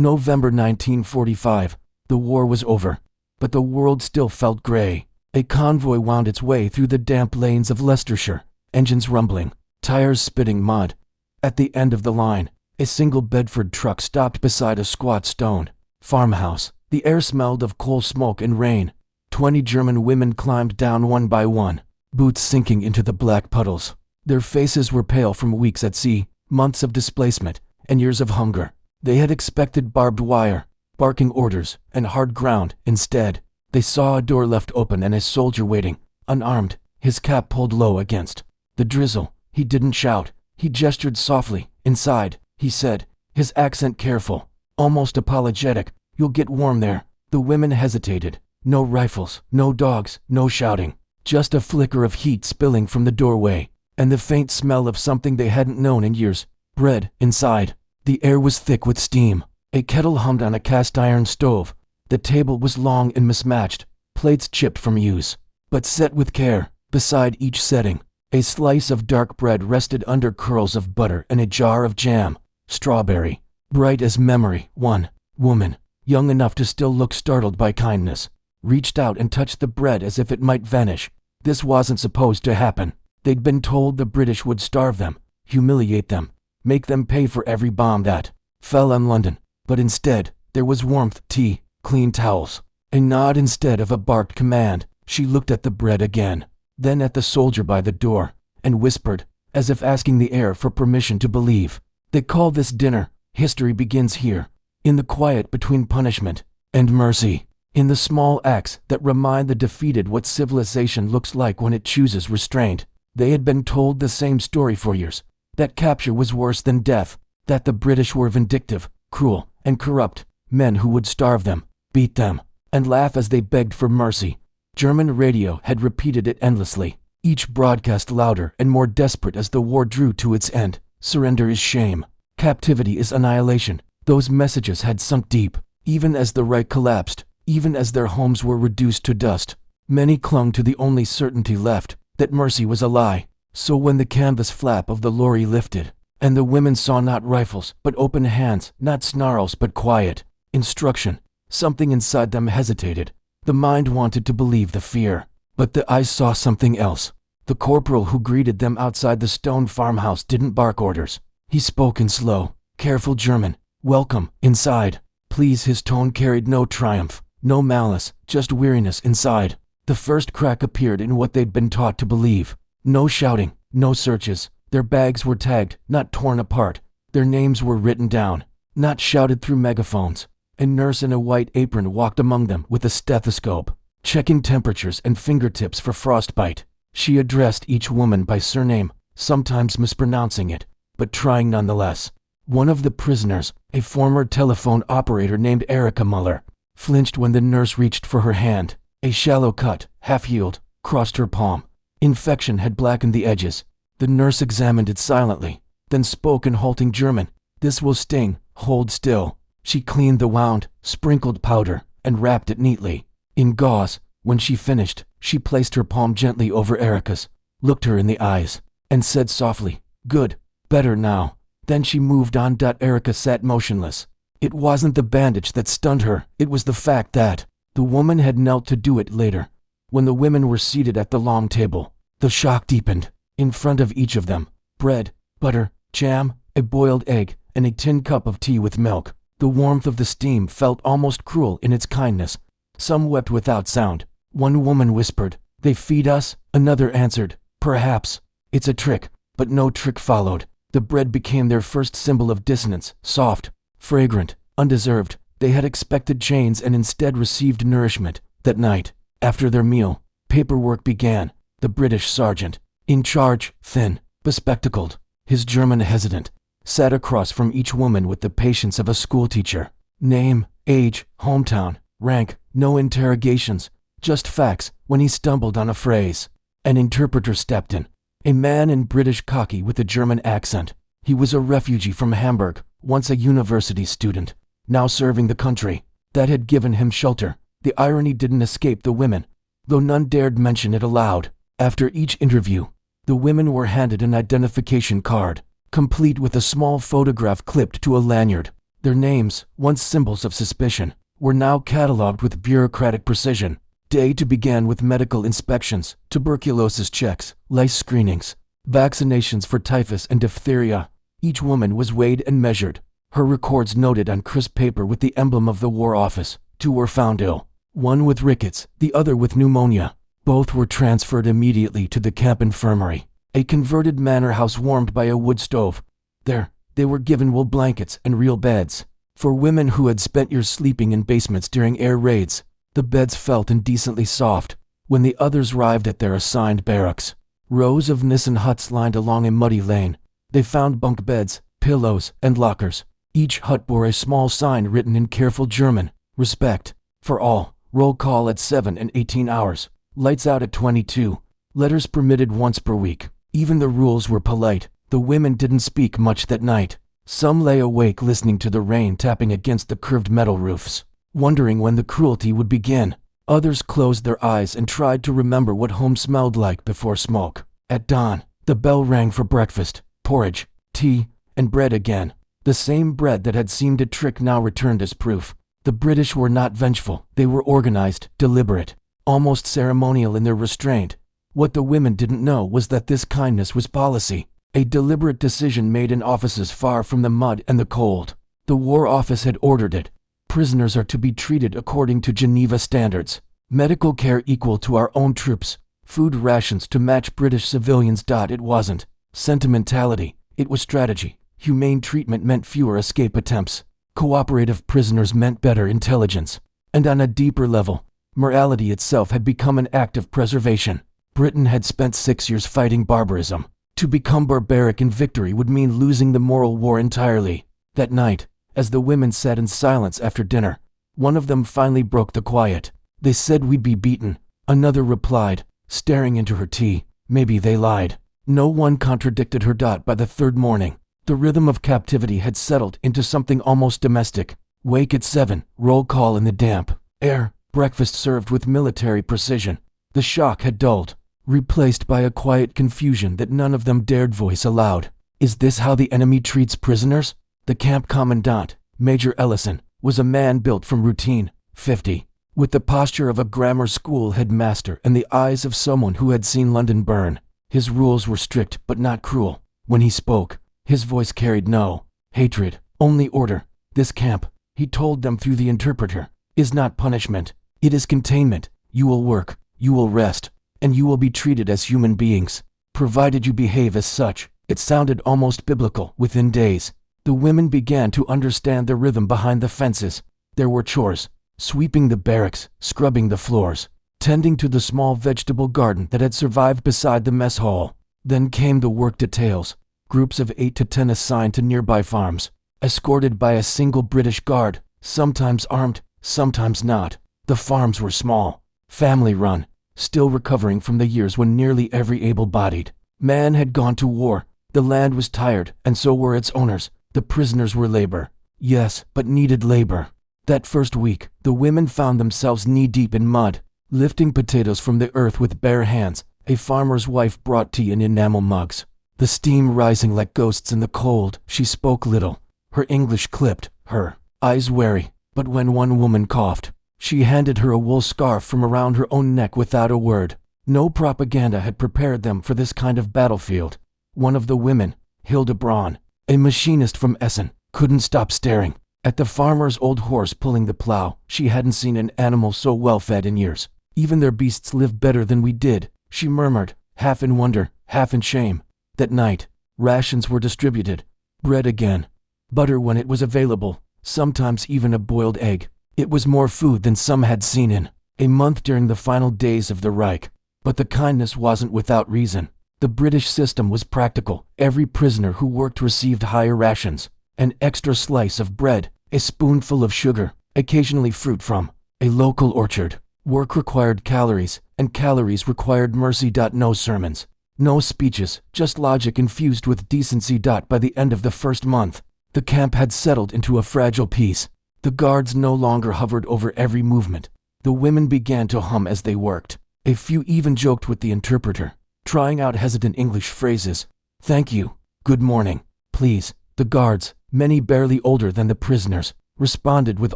November 1945. The war was over, but the world still felt gray. A convoy wound its way through the damp lanes of Leicestershire, engines rumbling, tires spitting mud. At the end of the line, a single Bedford truck stopped beside a squat stone farmhouse. The air smelled of coal smoke and rain. 20 German women climbed down one by one, boots sinking into the black puddles. Their faces were pale from weeks at sea, months of displacement, and years of hunger. They had expected barbed wire, barking orders, and hard ground. Instead, they saw a door left open and a soldier waiting, unarmed, his cap pulled low against the drizzle. He didn't shout. He gestured softly. "Inside," he said, his accent careful, almost apologetic. "You'll get warm there." The women hesitated. No rifles, no dogs, no shouting. Just a flicker of heat spilling from the doorway, and the faint smell of something they hadn't known in years. Bread. Inside, the air was thick with steam. A kettle hummed on a cast-iron stove. The table was long and mismatched, plates chipped from use, but set with care. Beside each setting, a slice of dark bread rested under curls of butter and a jar of jam. Strawberry, bright as memory. One woman, young enough to still look startled by kindness, reached out and touched the bread as if it might vanish. This wasn't supposed to happen. They'd been told the British would starve them, humiliate them, make them pay for every bomb that fell on London. But instead, there was warmth, tea, clean towels, a nod instead of a barked command. She looked at the bread again, then at the soldier by the door, and whispered, as if asking the air for permission to believe. "They call this dinner. History begins here, in the quiet between punishment and mercy, in the small acts that remind the defeated what civilization looks like when it chooses restraint." They had been told the same story for years, that capture was worse than death, that the British were vindictive, cruel, and corrupt, men who would starve them, beat them, and laugh as they begged for mercy. German radio had repeated it endlessly, each broadcast louder and more desperate as the war drew to its end. Surrender is shame. Captivity is annihilation. Those messages had sunk deep, even as the right collapsed, even as their homes were reduced to dust. Many clung to the only certainty left, that mercy was a lie. So when the canvas flap of the lorry lifted, and the women saw not rifles, but open hands, not snarls, but quiet instruction, something inside them hesitated. The mind wanted to believe the fear, but the eyes saw something else. The corporal who greeted them outside the stone farmhouse didn't bark orders. He spoke in slow, careful German. "Welcome, inside." Please. His tone carried no triumph, no malice, just weariness inside. The first crack appeared in what they'd been taught to believe. No shouting, no searches. Their bags were tagged, not torn apart. Their names were written down, not shouted through megaphones. A nurse in a white apron walked among them with a stethoscope, checking temperatures and fingertips for frostbite. She addressed each woman by surname, sometimes mispronouncing it, but trying nonetheless. One of the prisoners, a former telephone operator named Erica Muller, flinched when the nurse reached for her hand. A shallow cut, half-healed, crossed her palm. Infection had blackened the edges. The nurse examined it silently, then spoke in halting German. "This will sting. Hold still." She cleaned the wound, sprinkled powder, and wrapped it neatly in gauze. When she finished, she placed her palm gently over Erica's, looked her in the eyes, and said softly, "Good. Better now." Then she moved on. Erica sat motionless. It wasn't the bandage that stunned her, it was the fact that the woman had knelt to do it later. When the women were seated at the long table, the shock deepened. In front of each of them, bread, butter, jam, a boiled egg, and a tin cup of tea with milk. The warmth of the steam felt almost cruel in its kindness. Some wept without sound. One woman whispered, "They feed us?" Another answered, "Perhaps. It's a trick." But no trick followed. The bread became their first symbol of dissonance, soft, fragrant, undeserved. They had expected chains and instead received nourishment. That night, after their meal, paperwork began. The British sergeant, in charge, thin, bespectacled, his German hesitant, sat across from each woman with the patience of a schoolteacher. Name, age, hometown, rank, no interrogations, just facts. When he stumbled on a phrase, an interpreter stepped in. A man in British khaki with a German accent. He was a refugee from Hamburg, once a university student, now serving the country that had given him shelter. The irony didn't escape the women, though none dared mention it aloud. After each interview, the women were handed an identification card, complete with a small photograph clipped to a lanyard. Their names, once symbols of suspicion, were now catalogued with bureaucratic precision. Day to began with medical inspections, tuberculosis checks, lice screenings, vaccinations for typhus and diphtheria. Each woman was weighed and measured, her records noted on crisp paper with the emblem of the War Office. 2 were found ill, one with rickets, the other with pneumonia. Both were transferred immediately to the camp infirmary, a converted manor house warmed by a wood stove. There, they were given wool blankets and real beds. For women who had spent years sleeping in basements during air raids, the beds felt indecently soft. When the others arrived at their assigned barracks, rows of Nissen huts lined along a muddy lane. They found bunk beds, pillows, and lockers. Each hut bore a small sign written in careful German: respect for all, roll call at 7 and 18 hours, lights out at 22, letters permitted once per week. Even the rules were polite. The women didn't speak much that night. Some lay awake listening to the rain tapping against the curved metal roofs, wondering when the cruelty would begin. Others closed their eyes and tried to remember what home smelled like before smoke. At dawn, the bell rang for breakfast, porridge, tea, and bread again. The same bread that had seemed a trick now returned as proof. The British were not vengeful. They were organized, deliberate, almost ceremonial in their restraint. What the women didn't know was that this kindness was policy, a deliberate decision made in offices far from the mud and the cold. The War Office had ordered it. Prisoners are to be treated according to Geneva standards. Medical care equal to our own troops. Food rations to match British civilians. It wasn't sentimentality, it was strategy. Humane treatment meant fewer escape attempts. Cooperative prisoners meant better intelligence. And on a deeper level, morality itself had become an act of preservation. Britain had spent 6 years fighting barbarism. To become barbaric in victory would mean losing the moral war entirely. That night, as the women sat in silence after dinner, one of them finally broke the quiet. They said we'd be beaten. Another replied, staring into her tea, maybe they lied. No one contradicted her. By the third morning, the rhythm of captivity had settled into something almost domestic. Wake at 7, roll call in the damp air, breakfast served with military precision. The shock had dulled, replaced by a quiet confusion that none of them dared voice aloud. Is this how the enemy treats prisoners? The camp commandant, Major Ellison, was a man built from routine, 50, with the posture of a grammar school headmaster and the eyes of someone who had seen London burn. His rules were strict but not cruel. When he spoke, his voice carried no hatred, only order. This camp, he told them through the interpreter, is not punishment. It is containment. You will work, you will rest, and you will be treated as human beings, provided you behave as such. It sounded almost biblical. Within days, the women began to understand the rhythm behind the fences. There were chores: sweeping the barracks, scrubbing the floors, tending to the small vegetable garden that had survived beside the mess hall. Then came the work details: groups of 8 to 10 assigned to nearby farms, escorted by a single British guard, sometimes armed, sometimes not. The farms were small, family-run, still recovering from the years when nearly every able-bodied man had gone to war. The land was tired, and so were its owners. The prisoners were labor. Yes, but needed labor. That first week, the women found themselves knee-deep in mud, lifting potatoes from the earth with bare hands. A farmer's wife brought tea in enamel mugs, the steam rising like ghosts in the cold. She spoke little, her English clipped, her eyes wary, but when one woman coughed, she handed her a wool scarf from around her own neck without a word. No propaganda had prepared them for this kind of battlefield. One of the women, Hilda Braun, a machinist from Essen, couldn't stop staring at the farmer's old horse pulling the plow. She hadn't seen an animal so well fed in years. Even their beasts live better than we did, she murmured, half in wonder, half in shame. That night, rations were distributed. Bread again. Butter when it was available, sometimes even a boiled egg. It was more food than some had seen in a month during the final days of the Reich. But the kindness wasn't without reason. The British system was practical. Every prisoner who worked received higher rations, an extra slice of bread, a spoonful of sugar, occasionally fruit from a local orchard. Work required calories, and calories required mercy. No sermons, no speeches, just logic infused with decency. By the end of the first month, the camp had settled into a fragile peace. The guards no longer hovered over every movement. The women began to hum as they worked. A few even joked with the interpreter, trying out hesitant English phrases. Thank you, good morning, please. The guards, Many barely older than the prisoners responded with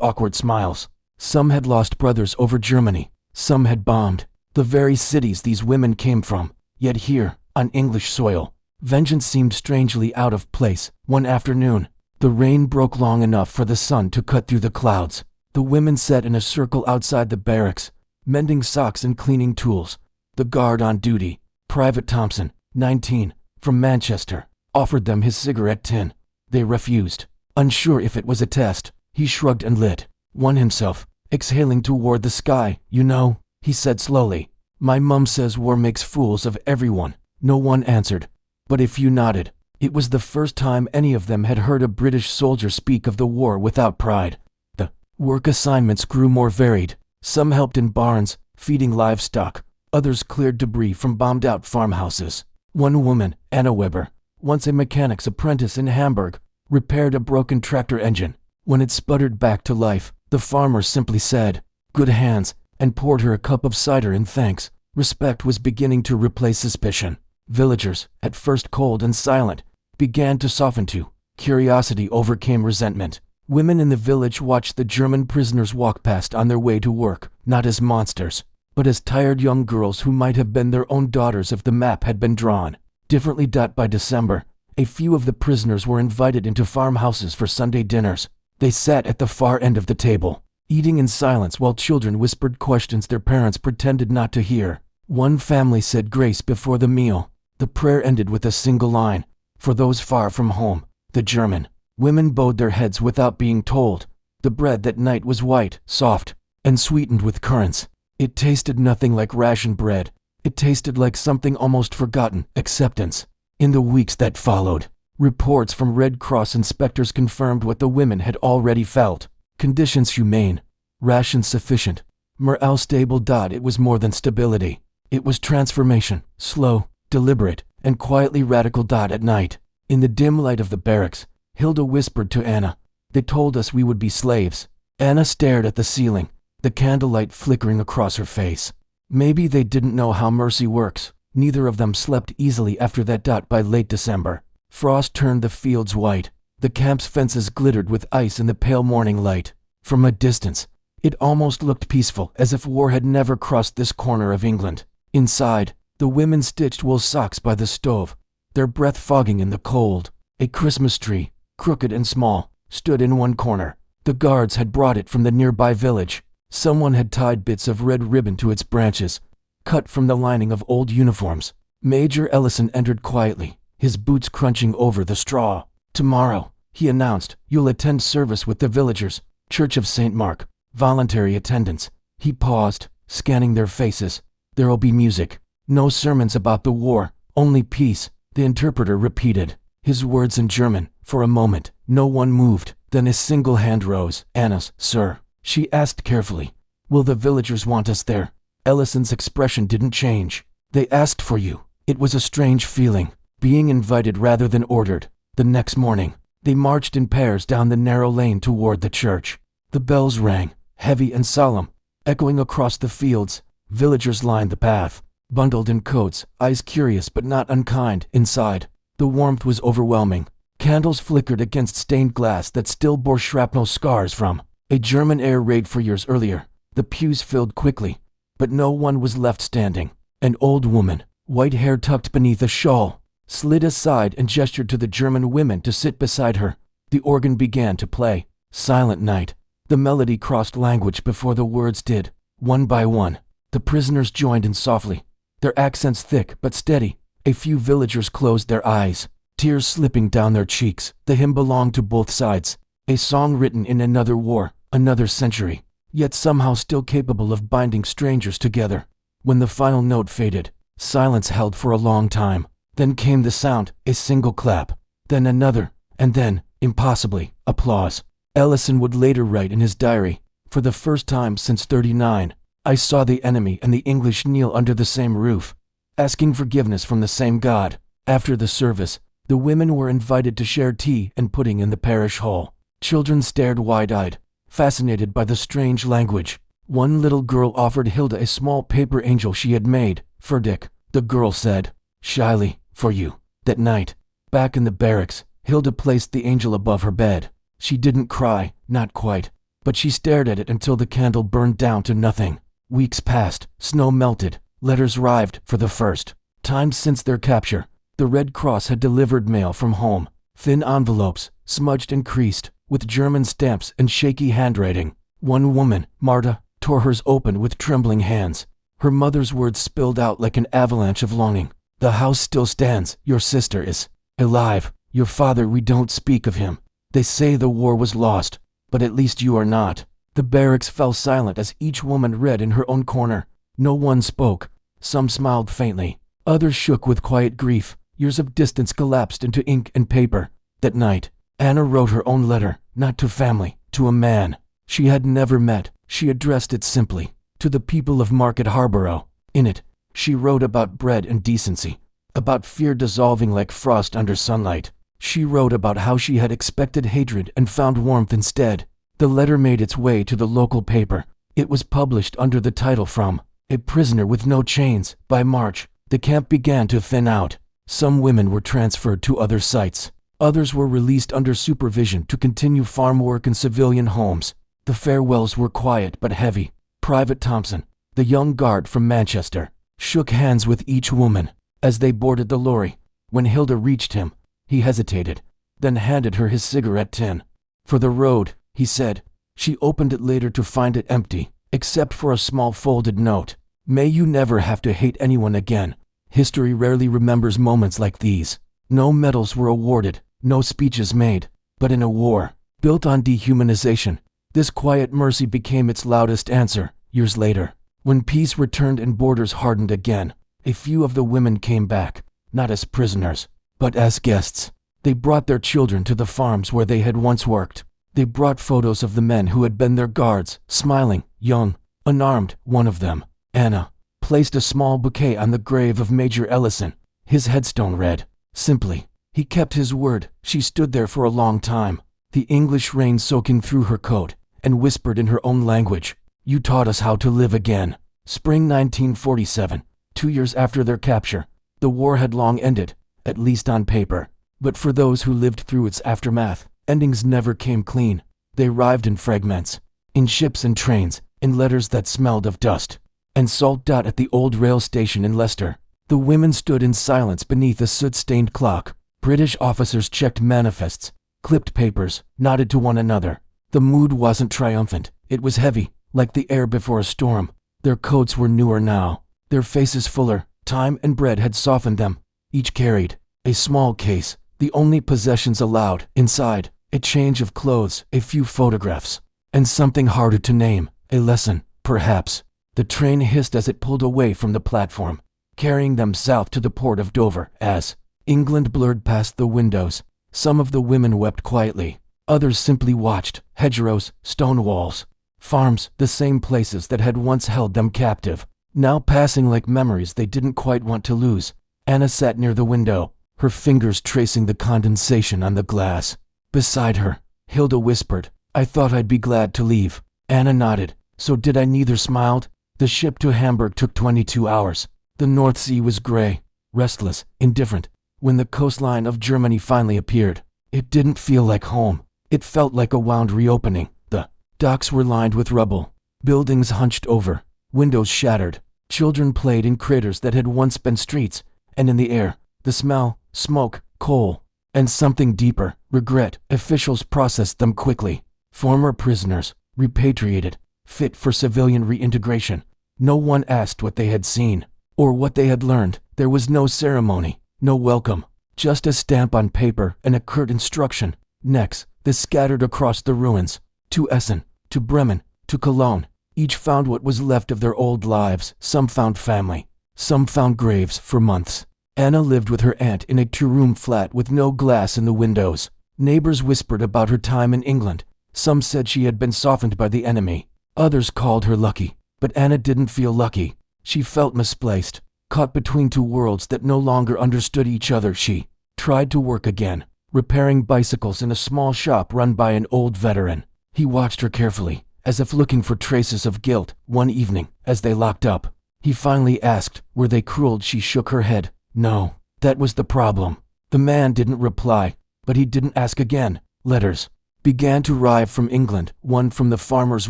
awkward smiles. Some had lost brothers over Germany. Some had bombed the very cities these women came from. Yet here, on English soil, vengeance seemed strangely out of place. One afternoon, the rain broke long enough for the sun to cut through the clouds. The women sat in a circle outside the barracks, mending socks and cleaning tools. The guard on duty, Private Thompson, 19, from Manchester, offered them his cigarette tin. They refused. Unsure if it was a test, he shrugged and lit one himself, exhaling toward the sky. "You know," he said slowly, "my mum says war makes fools of everyone." No one answered, but a few nodded. It was the first time any of them had heard a British soldier speak of the war without pride. The work assignments grew more varied. Some helped in barns, feeding livestock. Others cleared debris from bombed-out farmhouses. One woman, Anna Weber, once a mechanic's apprentice in Hamburg, repaired a broken tractor engine. When it sputtered back to life, the farmer simply said, "Good hands," and poured her a cup of cider in thanks. Respect was beginning to replace suspicion. Villagers, at first cold and silent, began to soften too. Curiosity overcame resentment. Women in the village watched the German prisoners walk past on their way to work, not as monsters, but as tired young girls who might have been their own daughters if the map had been drawn differently. By December, a few of the prisoners were invited into farmhouses for Sunday dinners. They sat at the far end of the table, eating in silence while children whispered questions their parents pretended not to hear. One family said grace before the meal. The prayer ended with a single line, "For those far from home." The German women bowed their heads without being told. The bread that night was white, soft, and sweetened with currants. It tasted nothing like ration bread. It tasted like something almost forgotten: acceptance. In the weeks that followed, reports from Red Cross inspectors confirmed what the women had already felt. Conditions humane, rations sufficient, morale stable. It was more than stability. It was transformation, slow, deliberate, and quietly radical. At night, in the dim light of the barracks, Hilda whispered to Anna, "They told us we would be slaves." Anna stared at the ceiling, the candlelight flickering across her face. Maybe they didn't know how mercy works. Neither of them slept easily after that. By late December, frost turned the fields white. The camp's fences glittered with ice in the pale morning light. From a distance, it almost looked peaceful, as if war had never crossed this corner of England. Inside, the women stitched wool socks by the stove, their breath fogging in the cold. A Christmas tree, crooked and small, stood in one corner. The guards had brought it from the nearby village. Someone had tied bits of red ribbon to its branches, cut from the lining of old uniforms. Major Ellison entered quietly, his boots crunching over the straw. "Tomorrow," he announced, "you'll attend service with the villagers, Church of St. Mark, voluntary attendance." He paused, scanning their faces. "There'll be music. No sermons about the war, only peace," the interpreter repeated, his words in German. For a moment, no one moved. Then a single hand rose. "Anna's, sir," she asked carefully. "Will the villagers want us there?" Ellison's expression didn't change. "They asked for you." It was a strange feeling, being invited rather than ordered. The next morning, they marched in pairs down the narrow lane toward the church. The bells rang, heavy and solemn, echoing across the fields. Villagers lined the path, bundled in coats, eyes curious but not unkind. Inside, the warmth was overwhelming. Candles flickered against stained glass that still bore shrapnel scars from a German air raid 4 years earlier. The pews filled quickly, but no one was left standing. An old woman, white hair tucked beneath a shawl, slid aside and gestured to the German women to sit beside her. The organ began to play. Silent night. The melody crossed language before the words did. One by one, the prisoners joined in softly, their accents thick but steady. A few villagers closed their eyes, tears slipping down their cheeks. The hymn belonged to both sides, a song written in another war, another century, yet somehow still capable of binding strangers together. When the final note faded, silence held for a long time. Then came the sound, a single clap, then another, and then, impossibly, applause. Ellison would later write in his diary, "For the first time since '39, I saw the enemy and the English kneel under the same roof, asking forgiveness from the same God." After the service, the women were invited to share tea and pudding in the parish hall. Children stared wide-eyed, fascinated by the strange language. One little girl offered Hilda a small paper angel she had made. "For Dick," the girl said, shyly, "for you." That night, back in the barracks, Hilda placed the angel above her bed. She didn't cry, not quite, but she stared at it until the candle burned down to nothing. Weeks passed, snow melted, letters arrived for the first time since their capture. The Red Cross had delivered mail from home, thin envelopes, smudged and creased, with German stamps and shaky handwriting. One woman, Marta, tore hers open with trembling hands. Her mother's words spilled out like an avalanche of longing. The house still stands. Your sister is alive. Your father, we don't speak of him. They say the war was lost, but at least you are not. The barracks fell silent as each woman read in her own corner. No one spoke. Some smiled faintly. Others shook with quiet grief. Years of distance collapsed into ink and paper. That night, Anna wrote her own letter, not to family, to a man she had never met. She addressed it simply, to the people of Market Harborough. In it, she wrote about bread and decency, about fear dissolving like frost under sunlight. She wrote about how she had expected hatred and found warmth instead. The letter made its way to the local paper. It was published under the title "From a Prisoner with No Chains." By March, the camp began to thin out. Some women were transferred to other sites. Others were released under supervision to continue farm work in civilian homes. The farewells were quiet but heavy. Private Thompson, the young guard from Manchester, shook hands with each woman as they boarded the lorry. When Hilda reached him, he hesitated, then handed her his cigarette tin. "For the road," he said. She opened it later to find it empty, except for a small folded note. "May you never have to hate anyone again. History rarely remembers moments like these." No medals were awarded, no speeches made, but in a war built on dehumanization, this quiet mercy became its loudest answer. Years later, when peace returned and borders hardened again, a few of the women came back, not as prisoners, but as guests. They brought their children to the farms where they had once worked. They brought photos of the men who had been their guards, smiling, young, unarmed. One of them, Anna, placed a small bouquet on the grave of Major Ellison. His headstone read, simply, "He kept his word." She stood there for a long time, the English rain soaking through her coat, and whispered in her own language, "You taught us how to live again." Spring 1947, 2 years after their capture. The war had long ended, at least on paper. But for those who lived through its aftermath, endings never came clean. They arrived in fragments, in ships and trains, in letters that smelled of dust and salt. At the old rail station in Leicester, the women stood in silence beneath a soot-stained clock. British officers checked manifests, clipped papers, nodded to one another. The mood wasn't triumphant. It was heavy, like the air before a storm. Their coats were newer now, their faces fuller. Time and bread had softened them. Each carried a small case, the only possessions allowed. Inside, a change of clothes, a few photographs, and something harder to name, a lesson, perhaps. The train hissed as it pulled away from the platform, carrying them south to the port of Dover. As England blurred past the windows, some of the women wept quietly. Others simply watched. Hedgerows, stone walls, farms, the same places that had once held them captive, now passing like memories they didn't quite want to lose. Anna sat near the window, her fingers tracing the condensation on the glass. Beside her, Hilda whispered, "I thought I'd be glad to leave." Anna nodded. "So did I." Neither smiled. The ship to Hamburg took 22 hours. The North Sea was gray, restless, indifferent. When the coastline of Germany finally appeared, it didn't feel like home. It felt like a wound reopening. The docks were lined with rubble, buildings hunched over, windows shattered. Children played in craters that had once been streets, and in the air, the smell, smoke, coal, and something deeper, regret. Officials processed them quickly. Former prisoners, repatriated, fit for civilian reintegration. No one asked what they had seen, or what they had learned. There was no ceremony, no welcome, just a stamp on paper and a curt instruction. Next, they scattered across the ruins, to Essen, to Bremen, to Cologne. Each found what was left of their old lives. Some found family, some found graves. For months, Anna lived with her aunt in a two-room flat with no glass in the windows. Neighbors whispered about her time in England. Some said she had been softened by the enemy. Others called her lucky. But Anna didn't feel lucky. She felt misplaced, caught between two worlds that no longer understood each other. She tried to work again, repairing bicycles in a small shop run by an old veteran. He watched her carefully, as if looking for traces of guilt. One evening, as they locked up, he finally asked, "Were they cruel?" She shook her head. "No, that was the problem." The man didn't reply, But he didn't ask again. Letters began to arrive from England, one from the farmer's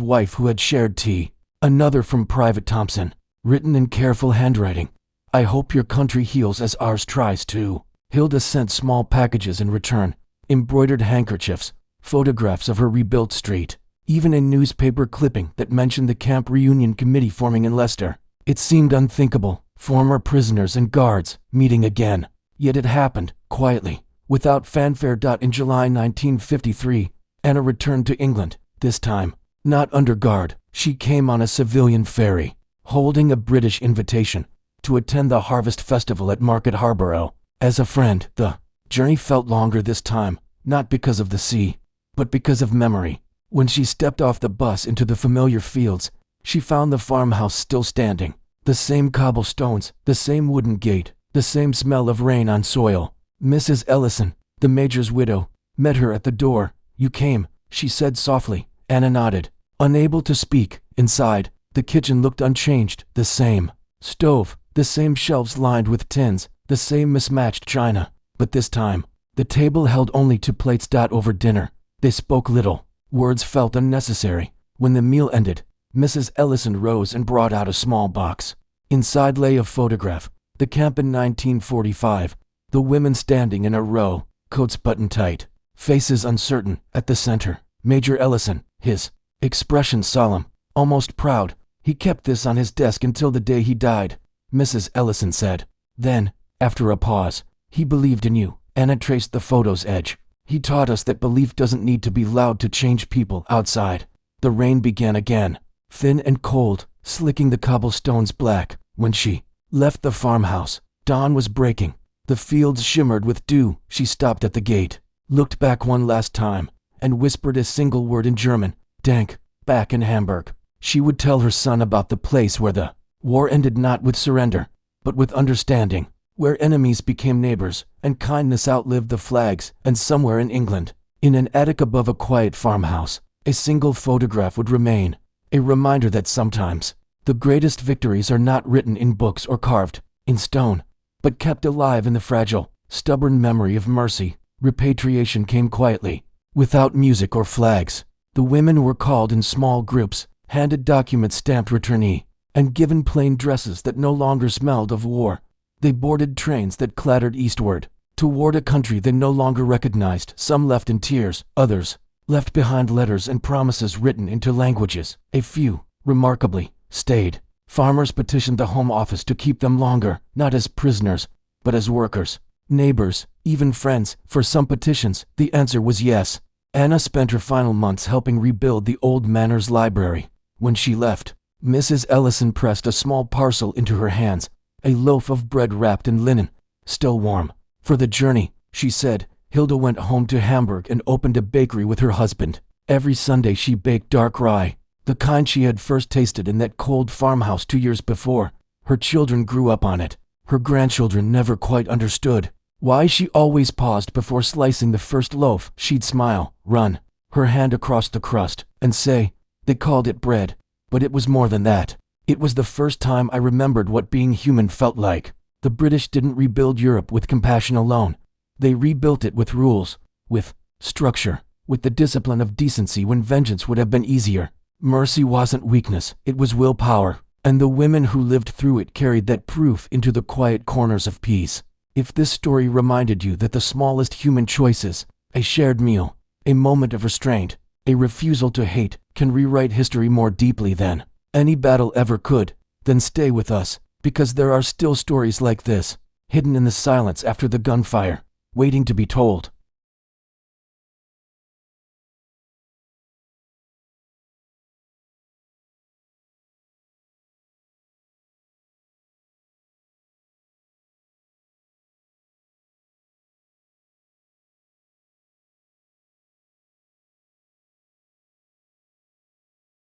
wife who had shared tea, another from Private Thompson, written in careful handwriting. I hope your country heals as ours tries to. Hilda sent small packages in return, embroidered handkerchiefs, photographs of her rebuilt street, even a newspaper clipping that mentioned the camp reunion committee forming in Leicester. It seemed unthinkable, former prisoners and guards meeting again. Yet it happened, quietly, without fanfare. In July 1953, Anna returned to England, this time, not under guard. She came on a civilian ferry, holding a British invitation to attend the Harvest Festival at Market Harborough. As a friend, the journey felt longer this time, not because of the sea, but because of memory. When she stepped off the bus into the familiar fields, she found the farmhouse still standing. The same cobblestones, the same wooden gate, the same smell of rain on soil. Mrs. Ellison, the major's widow, met her at the door. You came, she said softly. Anna nodded, unable to speak. Inside, the kitchen looked unchanged, the same stove, the same shelves lined with tins, the same mismatched china. But this time, the table held only 2 plates. Over dinner, they spoke little. Words felt unnecessary. When the meal ended, Mrs. Ellison rose and brought out a small box. Inside lay a photograph. The camp in 1945. The women standing in a row, coats buttoned tight, faces uncertain. At the center, Major Ellison, his expression solemn, almost proud. He kept this on his desk until the day he died. Mrs. Ellison said. Then, after a pause, he believed in you. Anna traced the photo's edge. He taught us that belief doesn't need to be loud to change people. Outside, the rain began again, thin and cold, slicking the cobblestones black. When she left the farmhouse, dawn was breaking. The fields shimmered with dew. She stopped at the gate, looked back one last time, and whispered a single word in German. Dank. Back in Hamburg, she would tell her son about the place where the war ended, not with surrender, but with understanding, where enemies became neighbors, and kindness outlived the flags. And somewhere in England, in an attic above a quiet farmhouse, a single photograph would remain, a reminder that sometimes the greatest victories are not written in books or carved in stone, but kept alive in the fragile, stubborn memory of mercy. Repatriation came quietly, without music or flags. The women were called in small groups, handed documents stamped returnee, and given plain dresses that no longer smelled of war. They boarded trains that clattered eastward, toward a country they no longer recognized. Some left in tears, others left behind letters and promises written into languages. A few, remarkably, stayed. Farmers petitioned the Home Office to keep them longer, not as prisoners, but as workers, neighbors, even friends. For some petitions, the answer was yes. Anna spent her final months helping rebuild the old manor's library. When she left, Mrs. Ellison pressed a small parcel into her hands, a loaf of bread wrapped in linen, still warm. For the journey, she said. Hilda went home to Hamburg and opened a bakery with her husband. Every Sunday she baked dark rye, the kind she had first tasted in that cold farmhouse 2 years before. Her children grew up on it. Her grandchildren never quite understood why she always paused before slicing the first loaf. She'd smile, run her hand across the crust, and say, they called it bread, but it was more than that. It was the first time I remembered what being human felt like. The British didn't rebuild Europe with compassion alone. They rebuilt it with rules, with structure, with the discipline of decency when vengeance would have been easier. Mercy wasn't weakness, it was willpower, and the women who lived through it carried that proof into the quiet corners of peace. If this story reminded you that the smallest human choices, a shared meal, a moment of restraint, a refusal to hate, can rewrite history more deeply than any battle ever could, then stay with us, because there are still stories like this, hidden in the silence after the gunfire, waiting to be told.